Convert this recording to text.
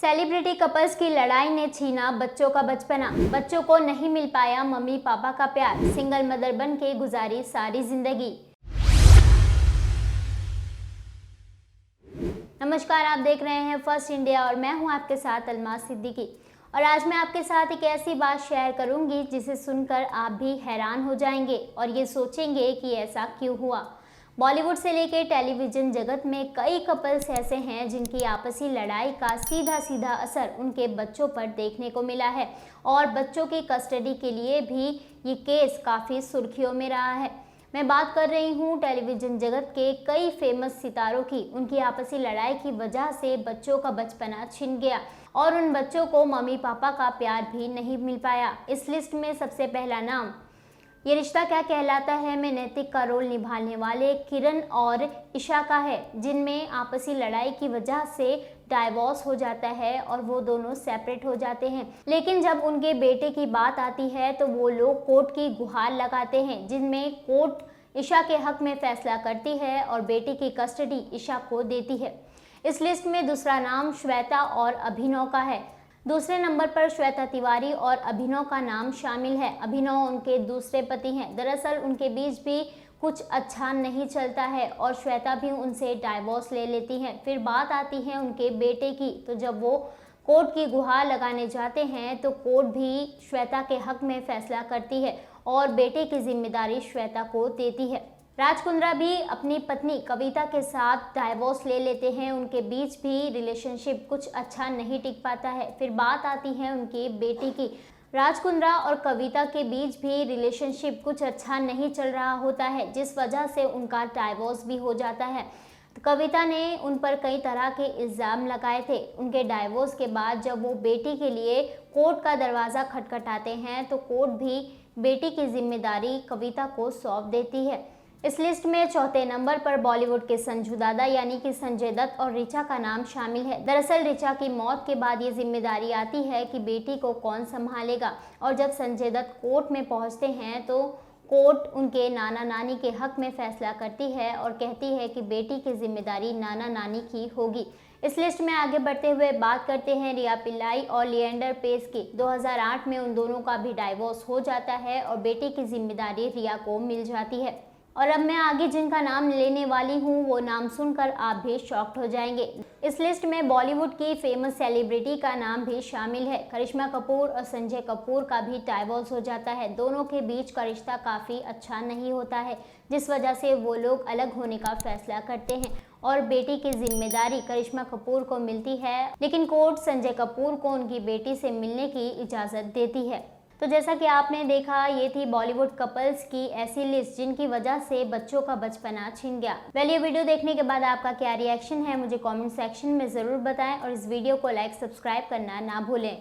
Celebrity couples की लड़ाई ने छीना बच्चों का बचपना। बच्चों को नहीं मिल पाया मम्मी पापा का प्यार। सिंगल मदर बन के गुजारी सारी जिंदगी। नमस्कार, आप देख रहे हैं फर्स्ट इंडिया और मैं हूं आपके साथ अलमास सिद्दीकी। और आज मैं आपके साथ एक ऐसी बात शेयर करूंगी जिसे सुनकर आप भी हैरान हो जाएंगे और ये सोचेंगे कि ऐसा क्यों हुआ। बॉलीवुड से लेकर टेलीविजन जगत में कई कपल्स ऐसे हैं जिनकी आपसी लड़ाई का सीधा सीधा असर उनके बच्चों पर देखने को मिला है और बच्चों की कस्टडी के लिए भी ये केस काफ़ी सुर्खियों में रहा है। मैं बात कर रही हूँ टेलीविजन जगत के कई फेमस सितारों की। उनकी आपसी लड़ाई की वजह से बच्चों का बचपना छिन गया और उन बच्चों को मम्मी पापा का प्यार भी नहीं मिल पाया। इस लिस्ट में सबसे पहला नाम ये रिश्ता क्या कहलाता है में नैतिक का रोल निभाने वाले किरण और ईशा का है, जिनमें आपसी लड़ाई की वजह से डाइवोर्स हो जाता है और वो दोनों सेपरेट हो जाते हैं। लेकिन जब उनके बेटे की बात आती है तो वो लोग कोर्ट की गुहार लगाते हैं, जिनमें कोर्ट ईशा के हक में फैसला करती है और बेटी की कस्टडी ईशा को देती है। इस लिस्ट में दूसरा नाम श्वेता और अभिनव का है। दूसरे नंबर पर श्वेता तिवारी और अभिनव का नाम शामिल है। अभिनव उनके दूसरे पति हैं। दरअसल उनके बीच भी कुछ अच्छा नहीं चलता है और श्वेता भी उनसे डाइवोर्स ले लेती हैं। फिर बात आती है उनके बेटे की, तो जब वो कोर्ट की गुहार लगाने जाते हैं तो कोर्ट भी श्वेता के हक में फैसला करती है और बेटे की जिम्मेदारी श्वेता को देती है। राज कुंद्रा भी अपनी पत्नी कविता के साथ डाइवोर्स ले लेते हैं। उनके बीच भी रिलेशनशिप कुछ अच्छा नहीं टिक पाता है। फिर बात आती है उनकी बेटी की। राज कुंद्रा और कविता के बीच भी रिलेशनशिप कुछ अच्छा नहीं चल रहा होता है, जिस वजह से उनका डाइवोर्स भी हो जाता है। तो कविता ने उन पर कई तरह के इल्ज़ाम लगाए थे। उनके डाइवोर्स के बाद जब वो बेटी के लिए कोर्ट का दरवाज़ा खटखटाते हैं तो कोर्ट भी बेटी की जिम्मेदारी कविता को सौंप देती है। इस लिस्ट में चौथे नंबर पर बॉलीवुड के संजू दादा यानी कि संजय दत्त और ऋचा का नाम शामिल है। दरअसल ऋचा की मौत के बाद ये जिम्मेदारी आती है कि बेटी को कौन संभालेगा और जब संजय दत्त कोर्ट में पहुंचते हैं तो कोर्ट उनके नाना नानी के हक में फैसला करती है और कहती है कि बेटी की जिम्मेदारी नाना नानी की होगी। इस लिस्ट में आगे बढ़ते हुए बात करते हैं रिया पिल्लाई और लिएंडर पेस की। 2008 में उन दोनों का भी डाइवोर्स हो जाता है और बेटी की जिम्मेदारी रिया को मिल जाती है। और अब मैं आगे जिनका नाम लेने वाली हूँ वो नाम सुनकर आप भी शॉक्ड हो जाएंगे। इस लिस्ट में बॉलीवुड की फेमस सेलिब्रिटी का नाम भी शामिल है। करिश्मा कपूर और संजय कपूर का भी डाइवोर्स हो जाता है। दोनों के बीच का रिश्ता काफ़ी अच्छा नहीं होता है, जिस वजह से वो लोग अलग होने का फैसला करते हैं और बेटी की जिम्मेदारी करिश्मा कपूर को मिलती है, लेकिन कोर्ट संजय कपूर को उनकी बेटी से मिलने की इजाज़त देती है। तो जैसा कि आपने देखा, ये थी बॉलीवुड कपल्स की ऐसी लिस्ट जिनकी वजह से बच्चों का बचपना छिन गया। ये वीडियो देखने के बाद आपका क्या रिएक्शन है मुझे कमेंट सेक्शन में ज़रूर बताएं और इस वीडियो को लाइक सब्सक्राइब करना ना भूलें।